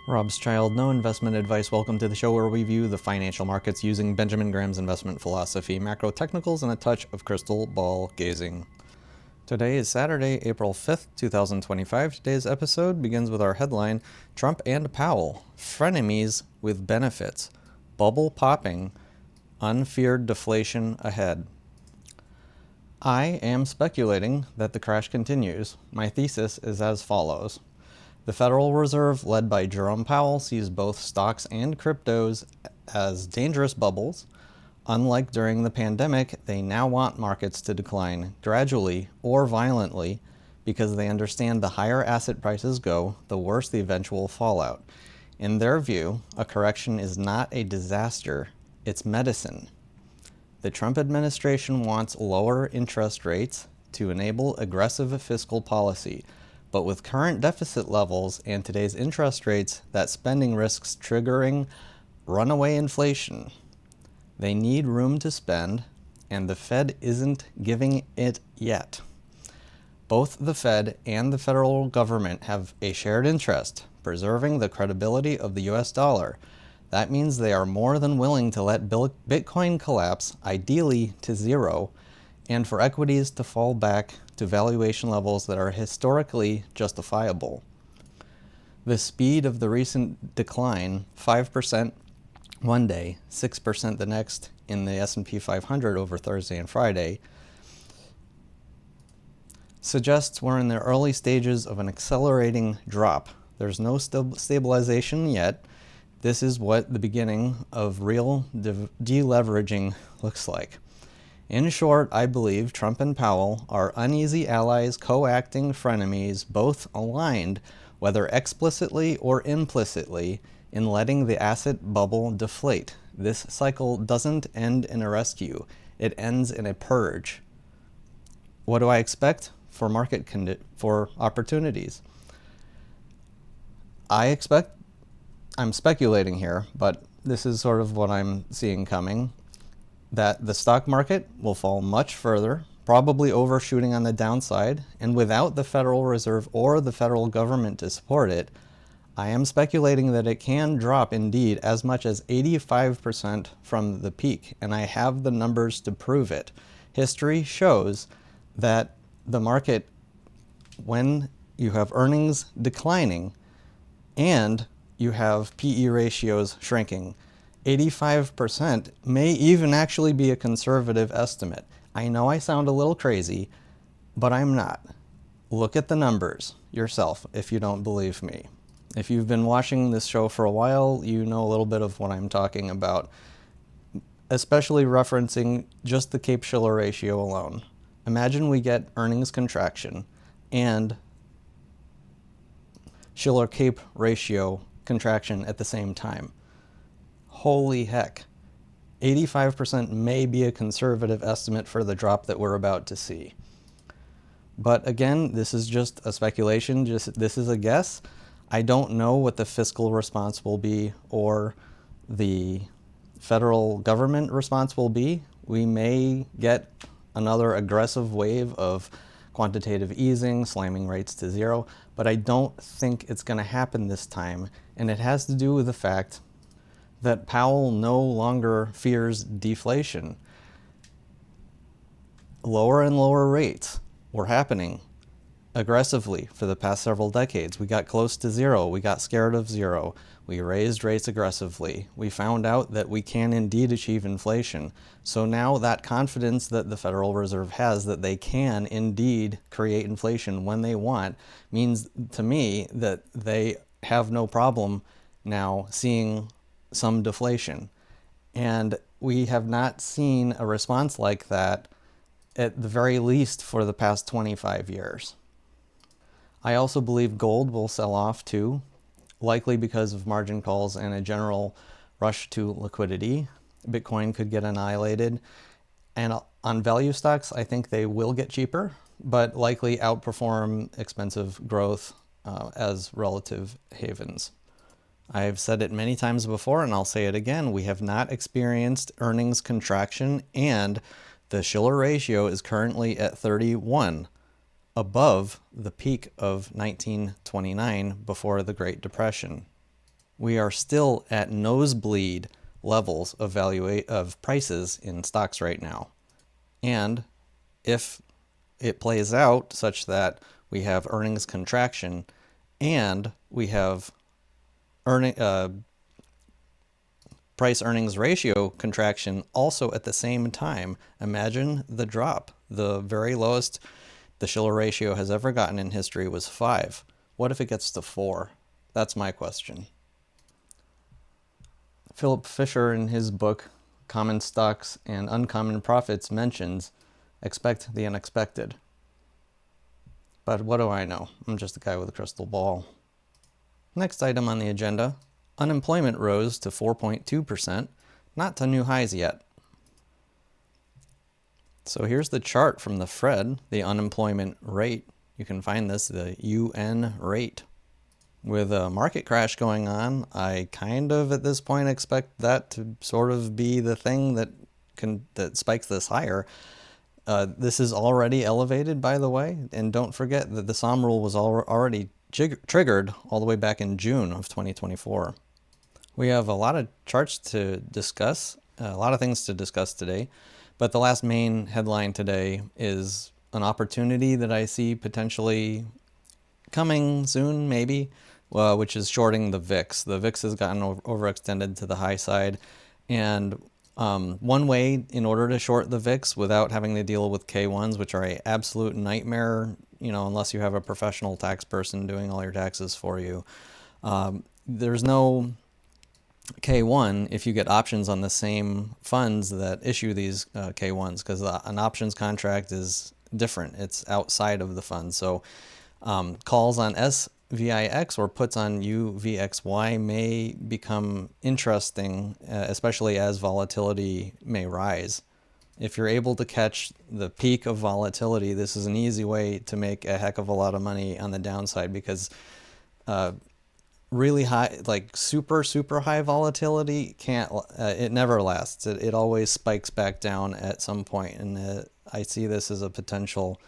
Robschild, no investment advice. Welcome to the show where we view the financial markets using Benjamin Graham's investment philosophy, macro technicals, and a touch of crystal ball gazing. Today is Saturday, April 5th, 2025. Today's episode begins with our headline, Trump and Powell, Frenemies with benefits, bubble popping, unfeared deflation ahead. I am speculating that the crash continues. My thesis is as follows. The Federal Reserve, led by Jerome Powell, sees both stocks and cryptos as dangerous bubbles. Unlike during the pandemic, they now want markets to decline gradually or violently because they understand the higher asset prices go, the worse the eventual fallout. In their view, a correction is not a disaster, it's medicine. The Trump administration wants lower interest rates to enable aggressive fiscal policy. But with current deficit levels and today's interest rates, that spending risks triggering runaway inflation. They need room to spend, and the Fed isn't giving it yet. Both the Fed and the federal government have a shared interest, preserving the credibility of the US dollar. That means they are more than willing to let Bitcoin collapse, ideally to zero, and for equities to fall back to valuation levels that are historically justifiable. The speed of the recent decline, 5% one day, 6% the next in the S&P 500 over Thursday and Friday, suggests we're in the early stages of an accelerating drop. There's no stabilization yet. This is what the beginning of real deleveraging looks like. In short, I believe Trump and Powell are uneasy allies, co-acting frenemies, both aligned, whether explicitly or implicitly, in letting the asset bubble deflate. This cycle doesn't end in a rescue. It ends in a purge. What do I expect for for opportunities? I'm speculating here, but this is sort of what I'm seeing coming, that the stock market will fall much further, probably overshooting on the downside, and without the Federal Reserve or the federal government to support it, I am speculating that it can drop indeed as much as 85% from the peak, and I have the numbers to prove it. History shows that the market, when you have earnings declining and you have PE ratios shrinking, 85% may even actually be a conservative estimate. I know I sound a little crazy, but I'm not. Look at the numbers yourself if you don't believe me. If you've been watching this show for a while, you know a little bit of what I'm talking about, especially referencing just the Cape-Shiller ratio alone. Imagine we get earnings contraction and Shiller-Cape ratio contraction at the same time. Holy heck, 85% may be a conservative estimate for the drop that we're about to see. But again, this is just a speculation, this is a guess. I don't know what the fiscal response will be or the federal government response will be. We may get another aggressive wave of quantitative easing, slamming rates to zero, but I don't think it's going to happen this time, and it has to do with the fact that Powell no longer fears deflation. Lower and lower rates were happening aggressively for the past several decades. We got close to zero. We got scared of zero. We raised rates aggressively. We found out that we can indeed achieve inflation. So now that confidence that the Federal Reserve has that they can indeed create inflation when they want means to me that they have no problem now seeing some deflation. And we have not seen a response like that, at the very least, for the past 25 years. I also believe gold will sell off too, likely because of margin calls and a general rush to liquidity. Bitcoin could get annihilated. And on value stocks, I think they will get cheaper, but likely outperform expensive growth as relative havens. I've said it many times before, and I'll say it again. We have not experienced earnings contraction, and the Shiller ratio is currently at 31, above the peak of 1929 before the Great Depression. we are still at nosebleed levels of prices in stocks right now. And if it plays out such that we have earnings contraction and we have price earnings ratio contraction also at the same time, imagine the drop. The very lowest the Shiller ratio has ever gotten in history was 5. What if it gets to 4? That's my question. Philip Fisher, in his book Common Stocks and Uncommon Profits, mentions expect the unexpected. But what do I know? I'm just a guy with a crystal ball. Next item on the agenda, unemployment rose to 4.2%, not to new highs yet. So here's the chart from the Fed, the unemployment rate. You can find this, the UN rate. With a market crash going on, I kind of at this point expect that to sort of be the thing that spikes this higher. This is already elevated, by the way, and don't forget that the SOM rule was already triggered all the way back in June of 2024. We have a lot of charts to discuss, a lot of things to discuss today, but the last main headline today is an opportunity that I see potentially coming soon, maybe, which is shorting the VIX. The VIX has gotten overextended to the high side, and one way in order to short the VIX without having to deal with K1s, which are an absolute nightmare, unless you have a professional tax person doing all your taxes for you. There's no K1 if you get options on the same funds that issue these K1s, because an options contract is different. It's outside of the fund. So calls on SVIX or puts on UVXY may become interesting, especially as volatility may rise. If you're able to catch the peak of volatility, this is an easy way to make a heck of a lot of money on the downside, because really high, like super high volatility it never lasts. It always spikes back down at some point, and I see this as a potential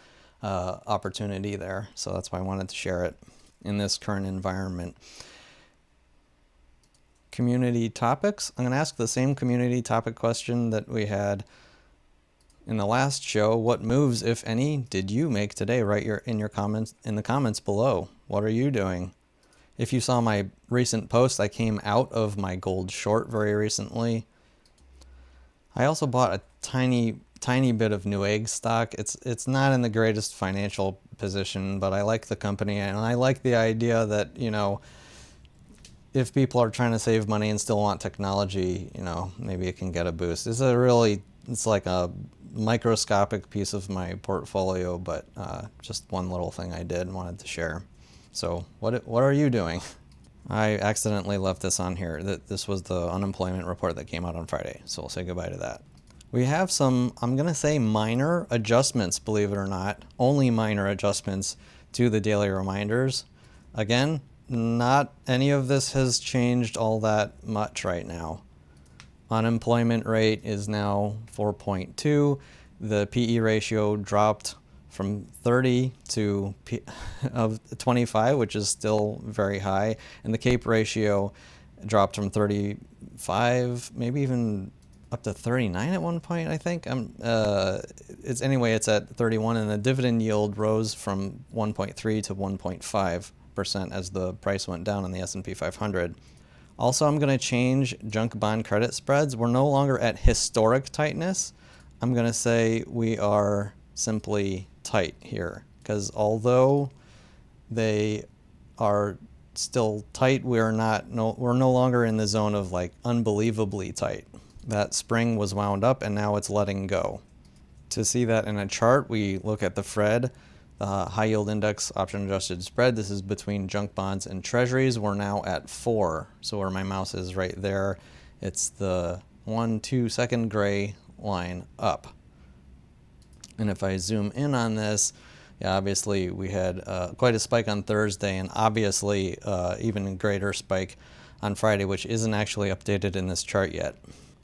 opportunity there. So that's why I wanted to share it in this current environment. Community topics. I'm going to ask the same community topic question that we had in the last show. What moves, if any, did you make today? Write in the comments below. What are you doing? If you saw my recent post, I came out of my gold short very recently. I also bought a tiny bit of Newegg stock. It's not in the greatest financial position, but I like the company, and I like the idea that, if people are trying to save money and still want technology, maybe it can get a boost. It's like a microscopic piece of my portfolio, but just one little thing I did and wanted to share. So what are you doing? I accidentally left this on here. This was the unemployment report that came out on Friday, so we'll say goodbye to that. We have some, I'm going to say, minor adjustments, believe it or not. Only minor adjustments to the daily reminders. Again, not any of this has changed all that much right now. Unemployment rate is now 4.2. The PE ratio dropped from 30 to 25, which is still very high. And the CAPE ratio dropped from 35, maybe even up to 39 at one point, I think. It's at 31, and the dividend yield rose from 1.3 to 1.5% as the price went down on the S&P 500. Also, I'm going to change junk bond credit spreads. We're no longer at historic tightness. I'm going to say we are simply tight here, because although they are still tight, we're no longer in the zone of like unbelievably tight. That spring was wound up and now it's letting go. To see that in a chart, we look at the FRED, the high yield index option adjusted spread. This is between junk bonds and treasuries. We're now at 4. So where my mouse is right there, it's the 1-2 second gray line up. And if I zoom in on this, yeah, obviously we had quite a spike on Thursday, and obviously even a greater spike on Friday, which isn't actually updated in this chart yet.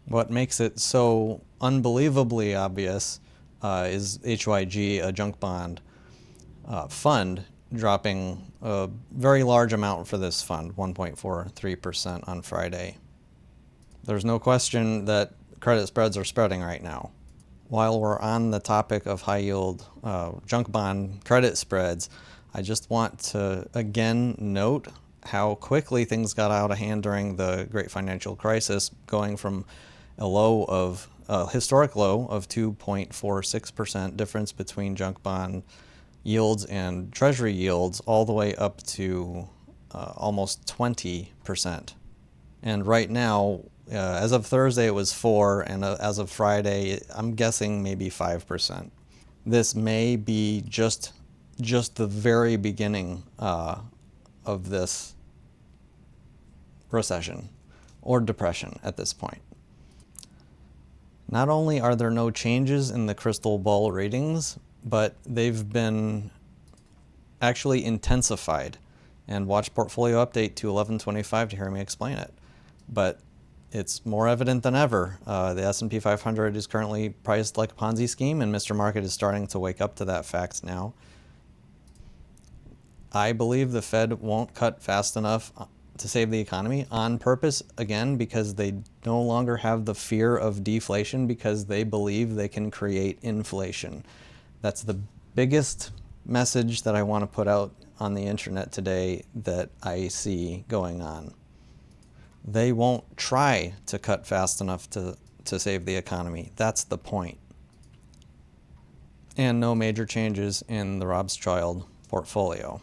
What makes it so unbelievably obvious is HYG, a junk bond fund, dropping a very large amount for this fund, 1.43% on Friday. There's no question that credit spreads are spreading right now. While we're on the topic of high yield junk bond credit spreads, I just want to again note how quickly things got out of hand during the Great Financial Crisis, going from a historic low of 2.46% difference between junk bond yields and Treasury yields, all the way up to almost 20%. And right now, as of Thursday, it was 4, and as of Friday, I'm guessing maybe 5%. This may be just the very beginning of this recession or depression at this point. Not only are there no changes in the crystal ball readings, but they've been actually intensified. And watch Portfolio Update to 1125 to hear me explain it. But it's more evident than ever. The S&P 500 is currently priced like a Ponzi scheme, and Mr. Market is starting to wake up to that fact now. I believe the Fed won't cut fast enough to save the economy on purpose, again, because they no longer have the fear of deflation, because they believe they can create inflation. That's the biggest message that I want to put out on the internet today that I see going on. They won't try to cut fast enough to save the economy. That's the point. And no major changes in the Robschild portfolio,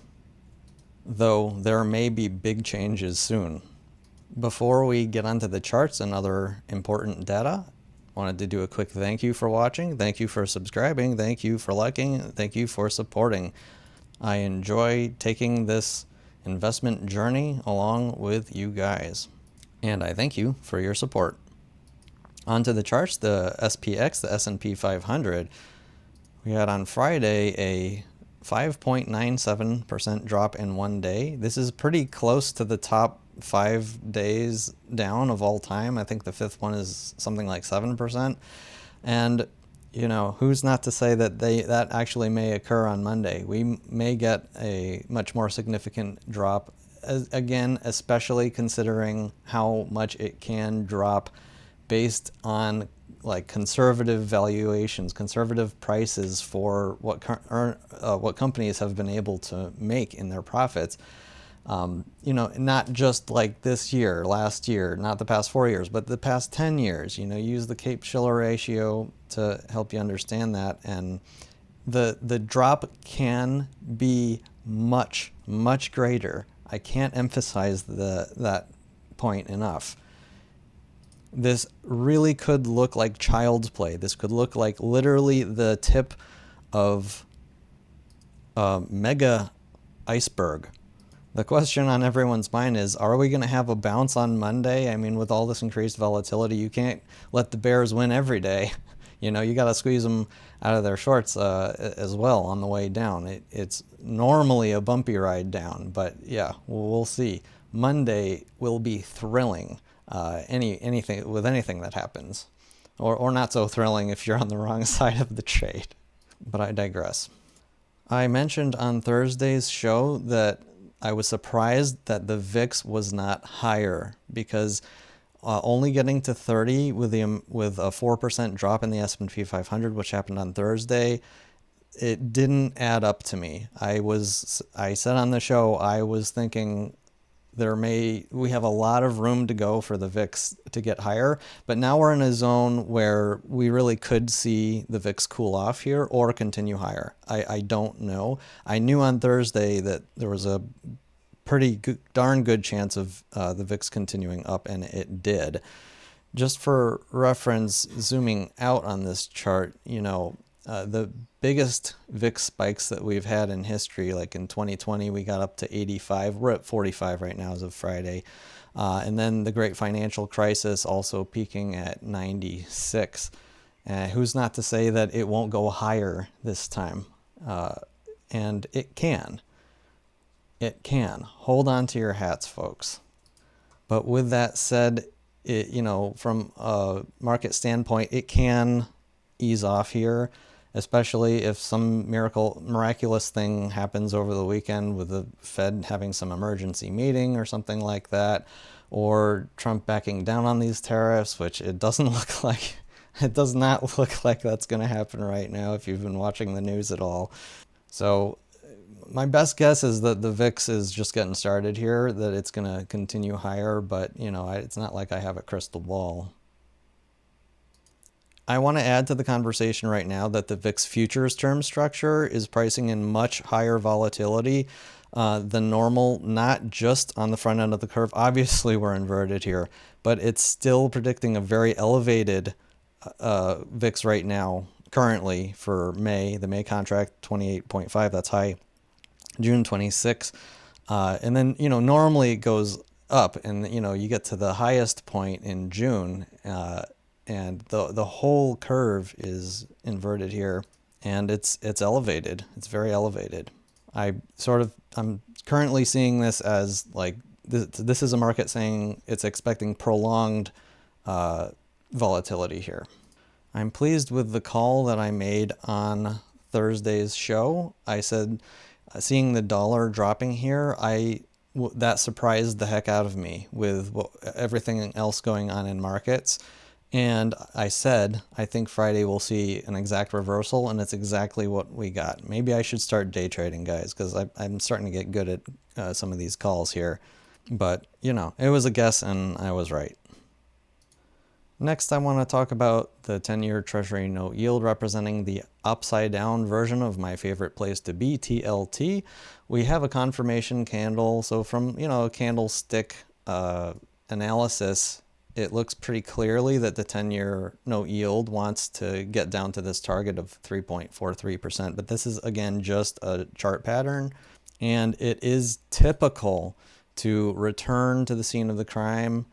though there may be big changes soon. Before we get onto the charts and other important data, I wanted to do a quick thank you for watching, thank you for subscribing, thank you for liking, thank you for supporting. I enjoy taking this investment journey along with you guys, and I thank you for your support. Onto the charts, the SPX, the S&P 500, we had on Friday a 5.97% drop in one day. This is pretty close to the top 5 days down of all time. I think the fifth one is something like 7%. And, you know, who's not to say that that actually may occur on Monday? We may get a much more significant drop, again, especially considering how much it can drop based on like conservative valuations, conservative prices for what companies have been able to make in their profits. You know, not just like this year, last year, not the past 4 years, but the past 10 years. You know, use the Cape-Shiller ratio to help you understand that. And the drop can be much, much greater. I can't emphasize that point enough. This really could look like child's play. This could look like literally the tip of a mega iceberg. The question on everyone's mind is, are we going to have a bounce on Monday? I mean, with all this increased volatility, you can't let the bears win every day. You know, you got to squeeze them out of their shorts as well on the way down. It's normally a bumpy ride down, but yeah, we'll see. Monday will be thrilling. Anything that happens, or not so thrilling if you're on the wrong side of the trade. But I digress. I mentioned on Thursday's show that I was surprised that the VIX was not higher, because only getting to 30 with a 4% drop in the S&P 500, which happened on Thursday, it didn't add up to me. I said on the show, I was thinking we have a lot of room to go for the VIX to get higher, but now we're in a zone where we really could see the VIX cool off here or continue higher. I don't know. I knew on Thursday that there was a pretty darn good chance of the VIX continuing up, and it did. Just for reference, zooming out on this chart, you know, the biggest VIX spikes that we've had in history, like in 2020, we got up to 85. We're at 45 right now as of Friday. And then the Great Financial Crisis also peaking at 96. Who's not to say that it won't go higher this time? And it can. It can. Hold on to your hats, folks. But with that said, you know, from a market standpoint, it can ease off here. especially if some miraculous thing happens over the weekend with the Fed having some emergency meeting or something like that, or Trump backing down on these tariffs, which it doesn't look like. It does not look like that's going to happen right now if you've been watching the news at all. So my best guess is that the VIX is just getting started here, that it's going to continue higher, but it's not like I have a crystal ball. I want to add to the conversation right now that the VIX futures term structure is pricing in much higher volatility than normal, not just on the front end of the curve. Obviously, we're inverted here, but it's still predicting a very elevated VIX right now, currently for May. The May contract, 28.5, that's high. June 26, and then normally it goes up, and you get to the highest point in June, and the whole curve is inverted here, and it's elevated. It's very elevated. I'm currently seeing this as like this is a market saying it's expecting prolonged volatility here. I'm pleased with the call that I made on Thursday's show. I said, seeing the dollar dropping here, that surprised the heck out of me with everything else going on in markets. And I said, I think Friday we'll see an exact reversal, and it's exactly what we got. Maybe I should start day trading, guys, because I'm starting to get good at some of these calls here. But, it was a guess, and I was right. Next, I want to talk about the 10-year Treasury note yield, representing the upside-down version of my favorite place to be, TLT. We have a confirmation candle, so from a candlestick analysis, it looks pretty clearly that the 10-year note yield wants to get down to this target of 3.43%. But this is, again, just a chart pattern, and it is typical to return to the scene of the crime,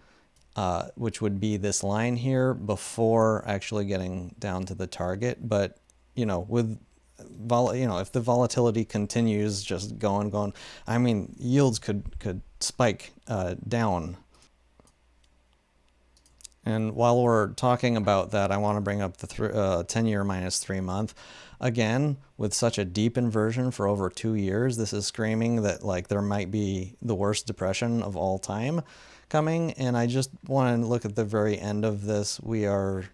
which would be this line here, before actually getting down to the target. But with if the volatility continues just going, I mean, yields could spike down. And while we're talking about that, I want to bring up the 10-year minus 3-month. Again, with such a deep inversion for over 2 years, this is screaming that there might be the worst depression of all time coming. And I just want to look at the very end of this. We are,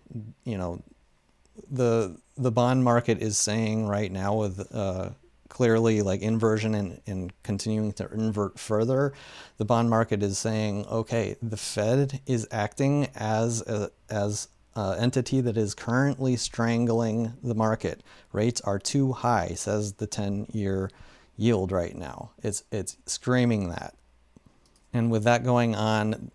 the bond market is saying right now, with clearly inversion and continuing to invert further, the bond market is saying, okay, the Fed is acting as an entity that is currently strangling the market. Rates are too high, says the 10-year yield right now. It's screaming that. And with that going on,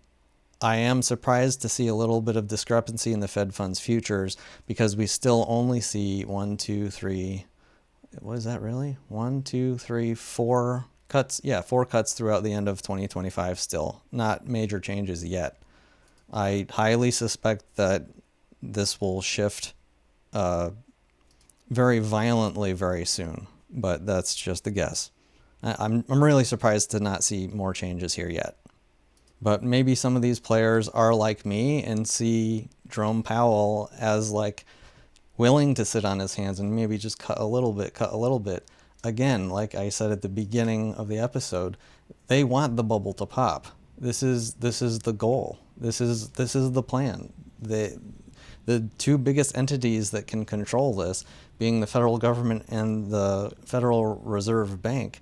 I am surprised to see a little bit of discrepancy in the Fed funds futures, because we still only see 1, 2, 3, what is that really? 1, 2, 3, 4 cuts. Yeah, 4 cuts throughout the end of 2025 still. Not major changes yet. I highly suspect that this will shift very violently very soon, but that's just a guess. I'm really surprised to not see more changes here yet. But maybe some of these players are like me and see Jerome Powell as willing to sit on his hands and maybe just cut a little bit. Again, like I said at the beginning of the episode, they want the bubble to pop. This is the goal. This is the plan. The two biggest entities that can control this, being the federal government and the Federal Reserve Bank,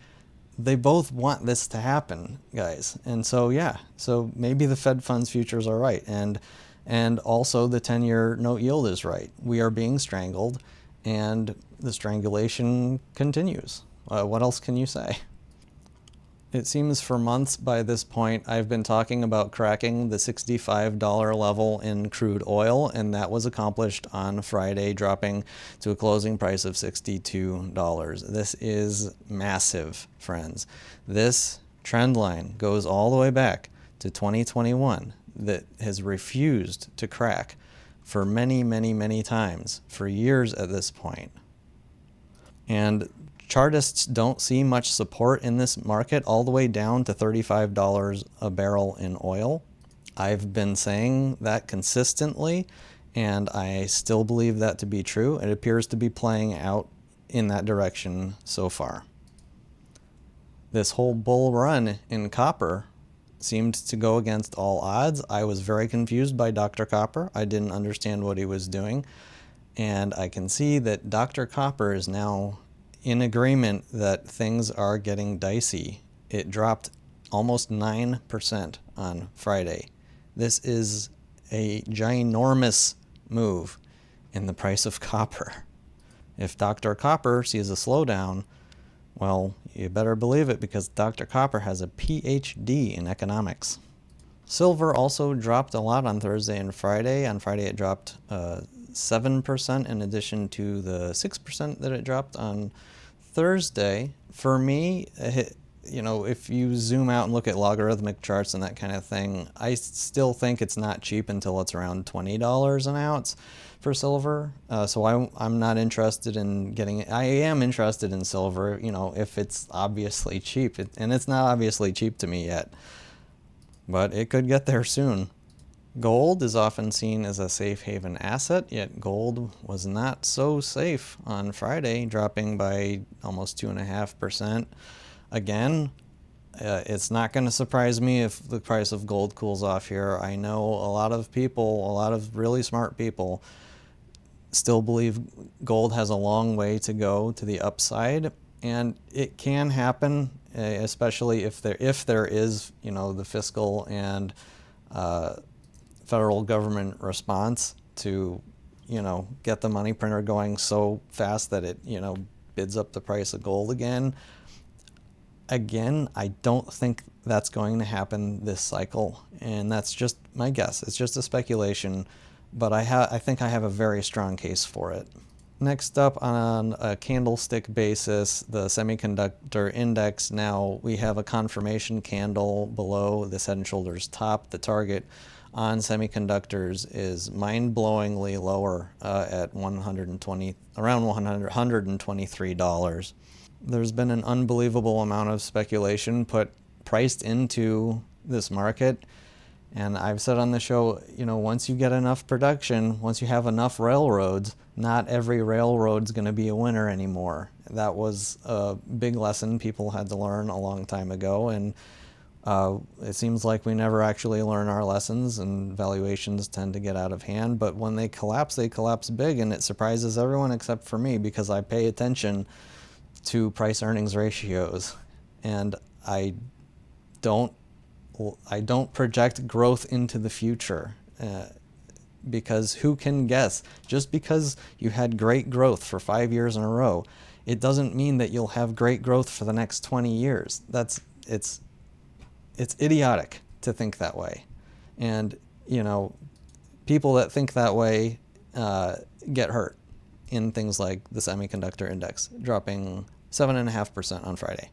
they both want this to happen, guys. And so so maybe the Fed funds futures are right, and also the 10-year note yield is right. We are being strangled, and the strangulation continues. What else can you say? It seems for months by this point I've been talking about cracking the $65 level in crude oil, and that was accomplished on Friday, dropping to a closing price of $62. This is massive, friends. This trend line goes all the way back to 2021 that has refused to crack for many, many, many times, for years at this point. And chartists don't see much support in this market all the way down to $35 a barrel in oil. I've been saying that consistently, And I still believe that to be true. It appears to be playing out in that direction so far. This whole bull run in copper seemed to go against all odds. I was very confused by Dr. Copper. I didn't understand what he was doing. And I can see that Dr. Copper is now in agreement that things are getting dicey. It dropped almost 9% on Friday. This is a ginormous move in the price of copper. If Dr. Copper sees a slowdown, well, you better believe it, because Dr. Copper has a PhD in economics. Silver also dropped a lot on Thursday and Friday. On Friday it dropped 7% in addition to the 6% that it dropped on Thursday. For me, if you zoom out and look at logarithmic charts and that kind of thing, I still think it's not cheap until it's around $20 an ounce for silver. So I'm not interested in getting it. I am interested in silver, if it's obviously cheap. And it's not obviously cheap to me yet, but it could get there soon. Gold is often seen as a safe haven asset, yet gold was not so safe on Friday, dropping by almost 2.5%. Again, it's not going to surprise me if the price of gold cools off here. I know a lot of people, a lot of really smart people, still believe gold has a long way to go to the upside, and it can happen, especially if there is, the fiscal and federal government response to, get the money printer going so fast that it, bids up the price of gold again. Again, I don't think that's going to happen this cycle, and that's just my guess. It's just a speculation, but I think I have a very strong case for it. Next up, on a candlestick basis, the semiconductor index. Now we have a confirmation candle below this Head and Shoulders top. The target on semiconductors is mind-blowingly lower at around $123. There's been an unbelievable amount of speculation priced into this market. And I've said on the show, once you get enough production, once you have enough railroads, not every railroad's going to be a winner anymore. That was a big lesson people had to learn a long time ago, and it seems like we never actually learn our lessons, and valuations tend to get out of hand. But when they collapse big, and it surprises everyone except for me, because I pay attention to price earnings ratios, and I don't project growth into the future, because who can guess? Just because you had great growth for 5 years in a row, it doesn't mean that you'll have great growth for the next 20 years. It's idiotic to think that way. And, people that think that way get hurt in things like the semiconductor index, dropping 7.5% on Friday.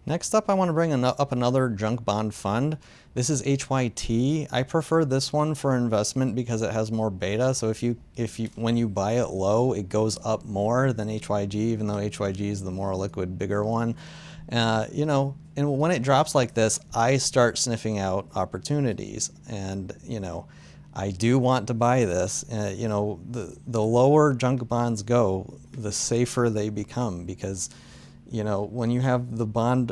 Next up, I want to bring up another junk bond fund. This is HYT. I prefer this one for investment because it has more beta. So when you buy it low, it goes up more than HYG, even though HYG is the more liquid, bigger one. And when it drops like this, I start sniffing out opportunities, and I do want to buy this. The lower junk bonds go, the safer they become, because when you have the bond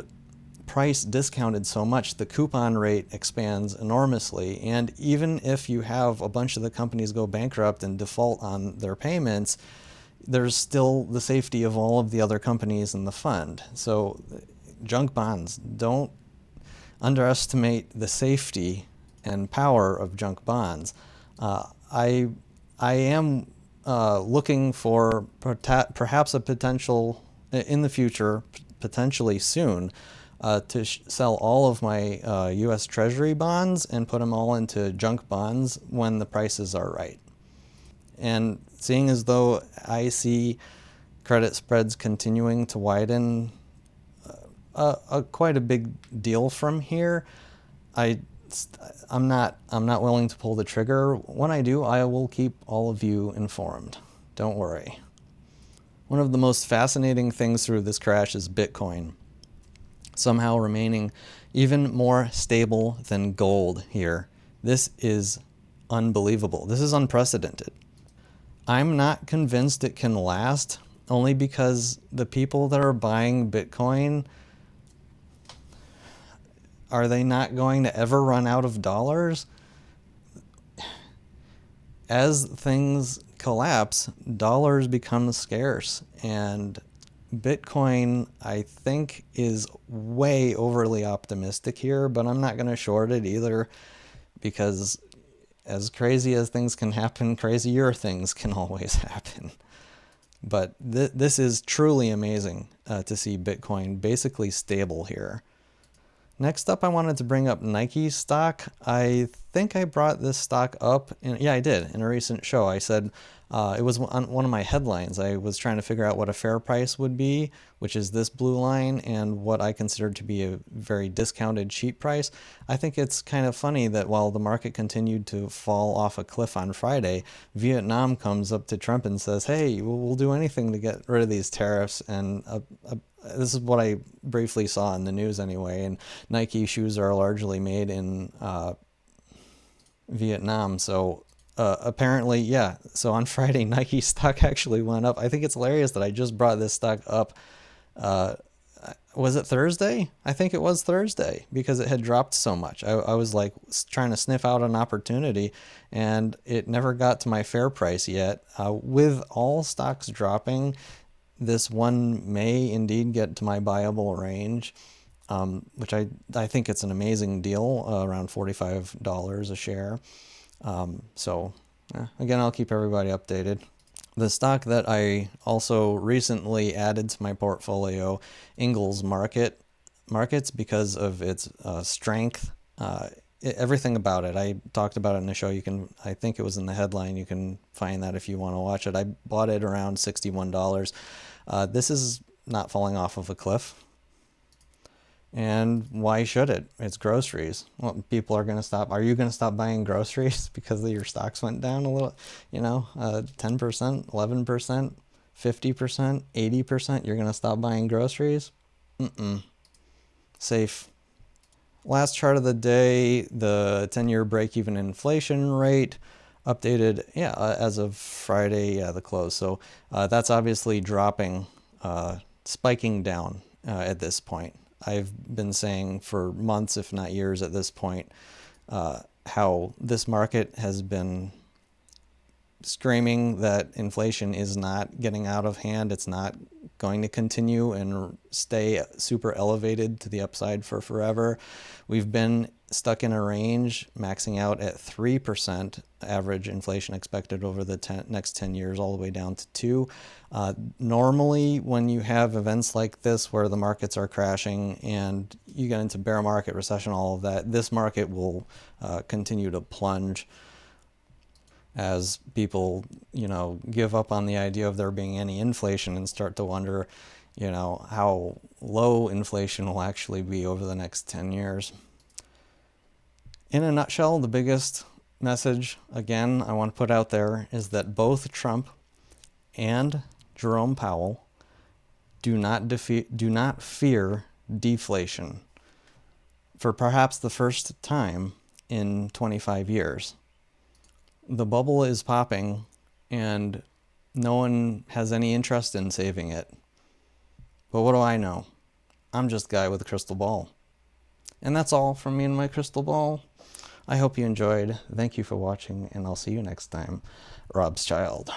price discounted so much, the coupon rate expands enormously. And even if you have a bunch of the companies go bankrupt and default on their payments, there's still the safety of all of the other companies in the fund. So junk bonds, don't underestimate the safety and power of junk bonds. I am looking for perhaps a potential in the future, potentially soon, to sell all of my U.S. Treasury bonds and put them all into junk bonds when the prices are right. And seeing as though I see credit spreads continuing to widen quite a big deal from here, I'm not willing to pull the trigger. When I do, I will keep all of you informed. Don't worry. One of the most fascinating things through this crash is Bitcoin, somehow remaining even more stable than gold here. This is unbelievable. This is unprecedented. I'm not convinced it can last, only because the people that are buying Bitcoin, are they not going to ever run out of dollars? As things collapse, dollars become scarce, and Bitcoin, I think, is way overly optimistic here, but I'm not going to short it either, because as crazy as things can happen, crazier things can always happen. But this is truly amazing to see Bitcoin basically stable here. Next up, I wanted to bring up Nike stock. I think I brought this stock up. Yeah, I did. In a recent show, I said it was on one of my headlines. I was trying to figure out what a fair price would be, which is this blue line, and what I considered to be a very discounted cheap price. I think it's kind of funny that while the market continued to fall off a cliff on Friday, Vietnam comes up to Trump and says, hey, we'll do anything to get rid of these tariffs. And this is what I briefly saw in the news anyway, and Nike shoes are largely made in Vietnam. So apparently, yeah, so on Friday, Nike stock actually went up. I think it's hilarious that I just brought this stock up. Was it Thursday? I think it was Thursday, because it had dropped so much. I was like trying to sniff out an opportunity, and it never got to my fair price yet. With all stocks dropping, this one may indeed get to my buyable range, which I think it's an amazing deal, around $45 a share. Again, I'll keep everybody updated. The stock that I also recently added to my portfolio, Ingalls Markets, because of its strength, everything about it. I talked about it in the show. I think it was in the headline. You can find that if you want to watch it. I bought it around $61. This is not falling off of a cliff. And why should it? It's groceries. Well, people are going to stop. Are you going to stop buying groceries because your stocks went down a little, 10%, 11%, 50%, 80%? You're going to stop buying groceries? Safe. Last chart of the day, the 10-year break-even inflation rate updated, as of Friday, the close. So that's obviously dropping, spiking down at this point. I've been saying for months, if not years at this point, how this market has been screaming that inflation is not getting out of hand. It's not going to continue and stay super elevated to the upside for forever. We've been stuck in a range, maxing out at 3% average inflation expected over the next 10 years, all the way down to 2%. Normally, when you have events like this where the markets are crashing and you get into bear market, recession, all of that, this market will continue to plunge as people, give up on the idea of there being any inflation and start to wonder, how low inflation will actually be over the next 10 years. In a nutshell, the biggest message, again, I want to put out there is that both Trump and Jerome Powell do not fear deflation for perhaps the first time in 25 years. The bubble is popping and no one has any interest in saving it. But what do I know? I'm just a guy with a crystal ball. And that's all from me and my crystal ball. I hope you enjoyed. Thank you for watching, and I'll see you next time. Robschild.